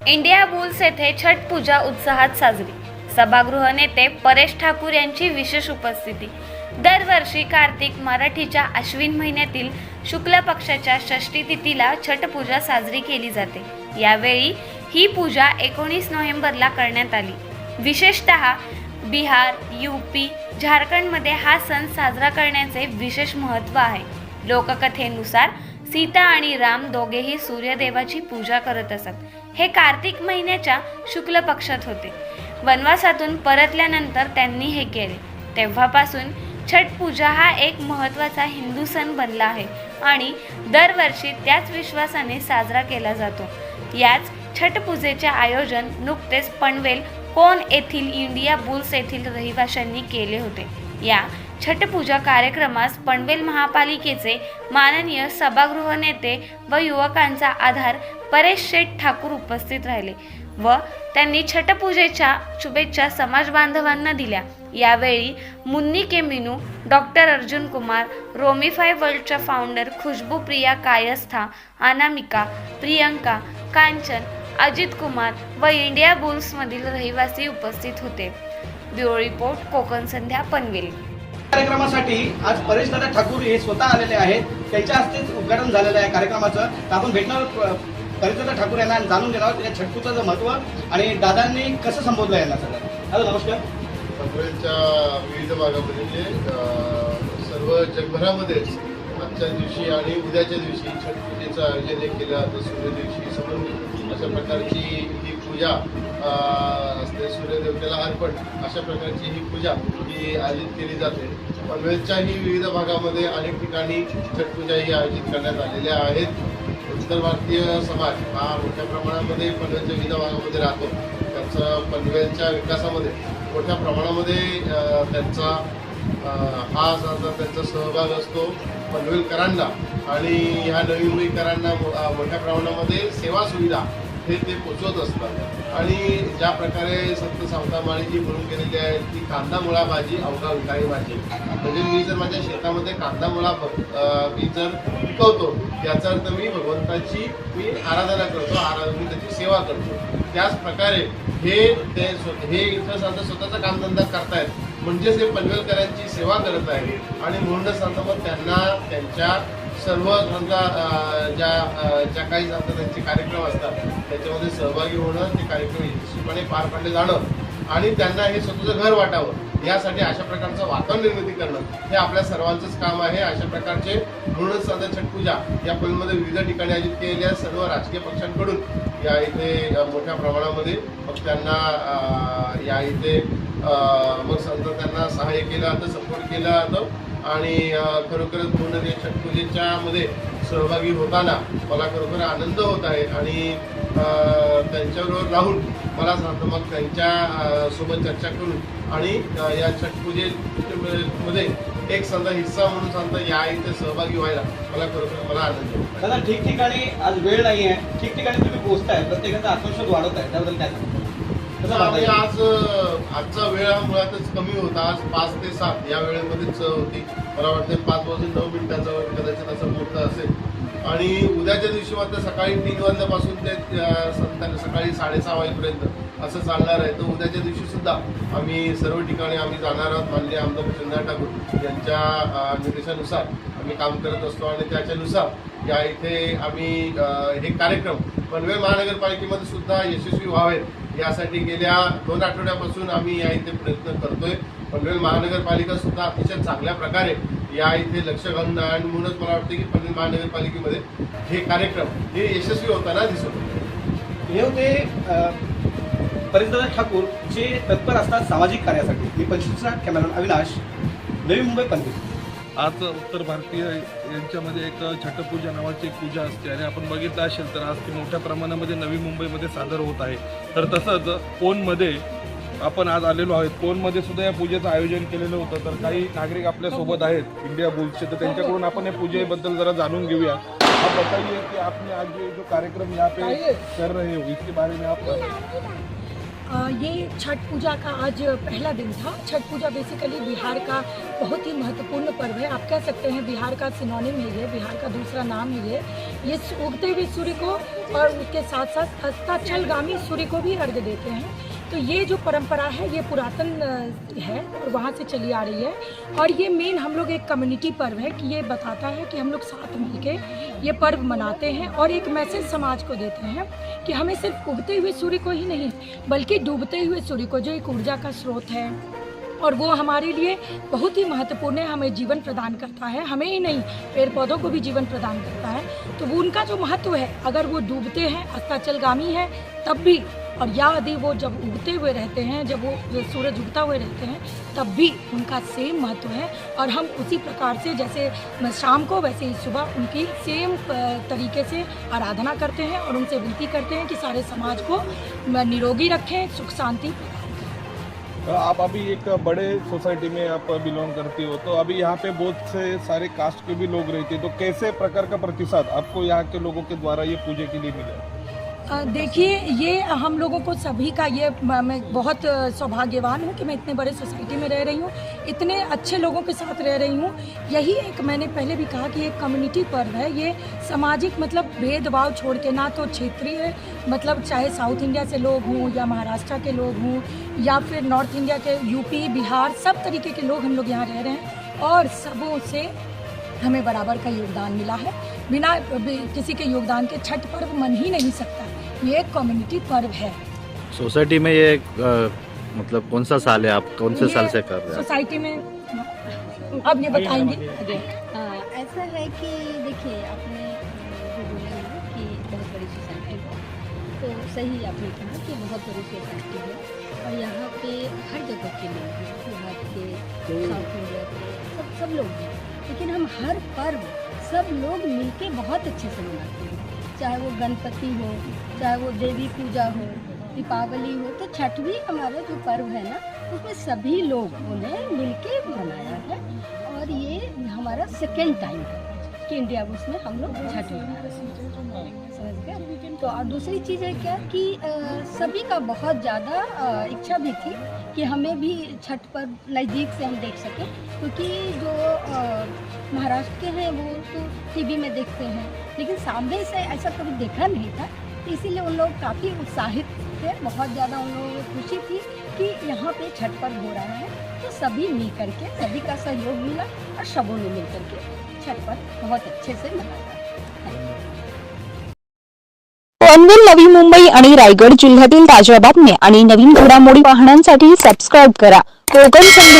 India bulls येथे छठ पूजा उत्साहात साजरी। सभागृह नेते परेश ठाकूर यांची विशेष उपस्थिती। दरवर्षी कार्तिक मराठीच्या अश्विन महिन्यातील शुक्ल पक्षाच्या षष्ठी तिथीला छठ पूजा साजरी केली जाते। यावेळी ही पूजा 19 नोव्हेंबरला करण्यात आली। विशेषतः बिहार, यूपी, झारखंडमध्ये हा सण साजरा करण्याचे विशेष महत्त्व आहे। लोककथेनुसार सीता आणि राम दोघेही सूर्यदेवाची पूजा करत असत। हे कार्तिक महिन्याच्या शुक्ल पक्षात होते। वनवासातून परतल्यानंतर त्यांनी हे केले। तेव्हापासून छठ पूजा हा एक महत्त्वाचा हिंदू सण बनला आहे आणि दरवर्षी त्याच विश्वासाने साजरा केला जातो। याच छठ पूजेचे आयोजन नुकतेच पनवेल कोण येथील इंडिया बुल्स येथील रहिवाशांनी केले होते। या छठ पूजा कार्यक्रमास पनवेल महापालिकेचे माननीय सभागृह नेते व युवकांचा आधार परेश शेठ ठाकूर उपस्थित राहिले व त्यांनी छठ पूजेच्या शुभेच्छा समाज बांधवांना दिल्या। यावेळी मुन्नी के मीनू, डॉक्टर अर्जुन कुमार, रोमीफाय वर्ल्डच्या फाउंडर खुशबू प्रिया कायस्था, अनामिका, प्रियंका, कांचन, अजित कुमार व इंडिया बुल्समधील रहिवासी उपस्थित होते। ब्युरो रिपोर्ट, कोकण संध्या, पनवेल। कार्यक्रमासाठी आज परेशदादा ठाकूर हे स्वतः आलेले आहेत। त्यांच्या हस्तेच उद्घाटन झालेलं आहे कार्यक्रमाचं। आपण भेटणार परेशदादा ठाकूर यांना जाणून घेणार आहोत त्याच्या छठ पूजेचं महत्त्व आणि दादांनी कसं संबोधलं यांना सगळं। हॅलो, नमस्कार। पनवेलच्या विविध भागामध्ये सर्व जगभरामध्येच आजच्या दिवशी आणि उद्याच्या दिवशी छठ पूजेचं आयोजन केलं जातं। सूर्य दिवशी समोर अशा प्रकारची ही पूजा असते। सूर्यदेवतेला अर्पण अशा प्रकारची ही पूजा ही आयोजित केली जाते। पनवेलच्याही विविध भागामध्ये अनेक ठिकाणी छठ पूजा ही आयोजित करण्यात आलेल्या आहेत। उत्तर भारतीय समाज हा मोठ्या प्रमाणामध्ये पनवेलच्या विविध भागामध्ये राहतो। त्याचा पनवेलच्या विकासामध्ये मोठ्या प्रमाणामध्ये त्यांचा त्यांचा सहभाग असतो। पनवेलकरांना आणि ह्या नवी मुंबईकरांना मोठ्या प्रमाणामध्ये सेवा सुविधा हे ते पोचवत असतात। आणि ज्या प्रकारे संत सावतामाळी म्हणून गेलेली आहे ती कांदा मुळा भाजी अवघा विकाई भाजी, म्हणजे मी जर माझ्या शेतामध्ये कांदा मुळा मी जर पिकवतो याचा अर्थ मी भगवंताची आराधना करतो, मी त्याची सेवा करतो। त्याच प्रकारे हे इथं सांगता स्वतःचा कामधंदा करतायत म्हणजेच हे पनवेलकरांची सेवा करत आहे। आणि म्हणूनच सांगता मग त्यांना त्यांच्या सर्व समजा ज्या काही समजा त्यांचे कार्यक्रम असतात त्याच्यामध्ये सहभागी होणं, ते कार्यक्रम यशस्वीपणे पार पाडले जाणं आणि त्यांना हे स्वतःचं घर वाटावं यासाठी अशा प्रकारचं वातावरण निर्मिती करणं हे आपल्या सर्वांचंच काम आहे। अशा प्रकारचे म्हणूनच समजा छठ पूजा या पनवेलमध्ये विविध ठिकाणी आयोजित केलेल्या सर्व राजकीय पक्षांकडून या इथे मोठ्या प्रमाणामध्ये मग त्यांना या इथे मग समजा त्यांना सहाय्य केलं जातं, सपोर्ट केलं जातं। आणि खरोखरच पूर्ण या छठ पूजेच्या मध्ये सहभागी होताना मला खरोखर आनंद होत आहे। आणि त्यांच्याबरोबर राहून मला सांगतो मग त्यांच्या सोबत चर्चा करून आणि या छठ पूजेमध्ये एक समजा हिस्सा म्हणून सांगता या इथे सहभागी व्हायला मला खरोखर मला आनंद होतो। दादा, ठिकठिकाणी आज वेळ नाही आहे, ठिकठिकाणी तुम्ही पोहोचताय, प्रत्येकाचा आत्मविश्वास वाढत आहे, त्याबद्दल काय सांगता? आजचा वेळ हा मुळातच कमी होता। आज 5 ते 7 या वेळेमध्येच होती। मला वाटतं 5 वाजून 9 मिनिटाचा कदाचित असा मुहूर्त असेल। आणि उद्याच्या दिवशी मात्र सकाळी 3 वाजल्यापासून ते सकाळी 6:30 वाजेपर्यंत असं चालणार आहे। तर उद्याच्या दिवशी सुद्धा आम्ही सर्व ठिकाणी आम्ही जाणार आहोत। माननीय आमदार परेशदादा ठाकूर यांच्या निर्देशानुसार आम्ही काम करत असतो आणि त्याच्यानुसार या इथे आम्ही हे कार्यक्रम पनवेल महानगरपालिकेमध्ये सुद्धा यशस्वी व्हावेत यासाठी गेल्या 2 आठवड्यापासून आम्ही या इथे प्रयत्न करतोय। पनवेल महानगरपालिका सुद्धा अतिशय चांगल्या प्रकारे या इथे लक्ष घालून आणि म्हणूनच मला वाटतं की पनवेल महानगरपालिकेमध्ये हे कार्यक्रम हे यशस्वी होताना दिसत होते। हे होते परेशदादा ठाकूर जे तत्पर असतात सामाजिक कार्यासाठी। मी 25चा कॅमेरामॅन अविनाश, नवी मुंबई, पनवेल। आज उत्तर भारतीय यांच्यामध्ये एक छठपूजा नावाची एक पूजा असते आणि आपण बघितलं असेल तर आज ती मोठ्या प्रमाणामध्ये नवी मुंबईमध्ये सादर होत आहे। तर तसंच कोणमध्ये आपण आज आलेलो आहोत। कोणमध्ये सुद्धा या पूजेचं आयोजन केलेलं होतं। तर काही नागरिक आपल्यासोबत आहेत इंडिया बुल्सचे, तर त्यांच्याकडून आपण या पूजेबद्दल जरा जाणून घेऊया। आप बताइए कि आपने आज जो कार्यक्रम यहाँ पे कर रहे हो इसके बारे में आप ये छठ पूजा का आज पहला दिन था। छठ पूजा बेसिकली बिहार का बहुत ही महत्वपूर्ण पर्व है। आप कह सकते हैं बिहार का सिनोनिम है ये, बिहार का दूसरा नाम है ये उगते हुए सूर्य को और उसके साथ साथ अस्ताचलगामी सूर्य को भी अर्घ्य देते हैं। तो ये जो परंपरा है ये पुरातन है और वहाँ से चली आ रही है। और ये मेन हम लोग एक कम्युनिटी पर्व है कि ये बताता है कि हम लोग साथ मिलके ये पर्व मनाते हैं और एक मैसेज समाज को देते हैं कि हमें सिर्फ उगते हुए सूर्य को ही नहीं बल्कि डूबते हुए सूर्य को, जो एक ऊर्जा का स्रोत है और वो हमारे लिए बहुत ही महत्वपूर्ण है, हमें जीवन प्रदान करता है, हमें ही नहीं पेड़ पौधों को भी जीवन प्रदान करता है। तो वो उनका जो महत्व है, अगर वो डूबते हैं अस्ताचलगामी है तब भी, और या यदि वो जब उगते हुए रहते हैं, जब वो सूरज उगता हुए रहते हैं तब भी उनका सेम महत्व है। और हम उसी प्रकार से जैसे शाम को वैसे ही सुबह उनकी सेम तरीके से आराधना करते हैं और उनसे विनती करते हैं कि सारे समाज को निरोगी रखें, सुख शांति। आप अभी एक बड़े सोसाइटी में आप बिलोंग करती हो, तो अभी यहाँ पे बहुत से सारे कास्ट के भी लोग रहते हैं, तो कैसे प्रकार का प्रतिसाद आपको यहाँ के लोगों के द्वारा ये पूजे के लिए मिला? देखिए, ये हम लोगों को सभी का ये, मैं बहुत सौभाग्यवान हूँ कि मैं इतने बड़े सोसाइटी में रह रही हूँ, इतने अच्छे लोगों के साथ रह रही हूँ। यही एक, मैंने पहले भी कहा कि एक कम्युनिटी पर्व है, ये सामाजिक मतलब भेदभाव छोड़ के, ना तो क्षेत्रीय मतलब चाहे साउथ इंडिया से लोग हों या महाराष्ट्र के लोग हों या फिर नॉर्थ इंडिया के, यूपी बिहार, सब तरीके के लोग हम लोग यहाँ रह रहे हैं और सबों से हमें बराबर का योगदान मिला है। बिना किसी के योगदान के छठ पर्व मन ही नहीं सकता। ये एक कम्युनिटी पर्व है। सोसाइटी में ये मतलब कौन सा साल है, आप कौन से साल से कर रहे हैं सोसाइटी में? अब ये बताएंगे। ऐसा है कि देखिए, आपने जो बोला ना कि बहुत बड़ी सोसाइटी है, तो सही आपने कहा कि बहुत बड़ी सोसाइटी है और यहाँ पे हर जगह के लोग हैं, बिहार के, साउथ इंडिया के, सब लोग हैं। लेकिन हम हर पर्व सब लोग मिलके बहुत अच्छे से मनाते हैं, चाहे वो गणपति हो, चाहे वो देवी पूजा हो, दीपावली हो। तो छठ भी हमारा जो पर्व है ना, उसमें सभी लोगों ने मिलके मनाया है और ये हमारा सेकेंड टाइम है कि इंडिया उसमें हम लोग छठ मना रहे हैं, समझ गए। तो और दूसरी चीज़ है क्या कि सभी का बहुत ज़्यादा इच्छा भी थी कि हमें भी छठ पर नज़दीक से हम देख सकें, क्योंकि जो महाराष्ट्र के हैं वो तो टीवी में देखते हैं, लेकिन सामने से ऐसा कभी देखा नहीं था। तो इसीलिए उन लोग काफ़ी उत्साहित थे, बहुत ज़्यादा उन लोगों को खुशी थी कि यहाँ पे छठ पर्व हो रहा है। तो सभी मिल करके, सभी का सहयोग मिला और सबों ने मिल करके छठ पर्व बहुत अच्छे से मनाया। पनवेल, नवी मुंबई आणि रायगड जिल्ह्यातील ताज्या बातम्या आणि नवीन घडामोडी पाहण्यासाठी सबस्क्राईब करा कोकण संध्या।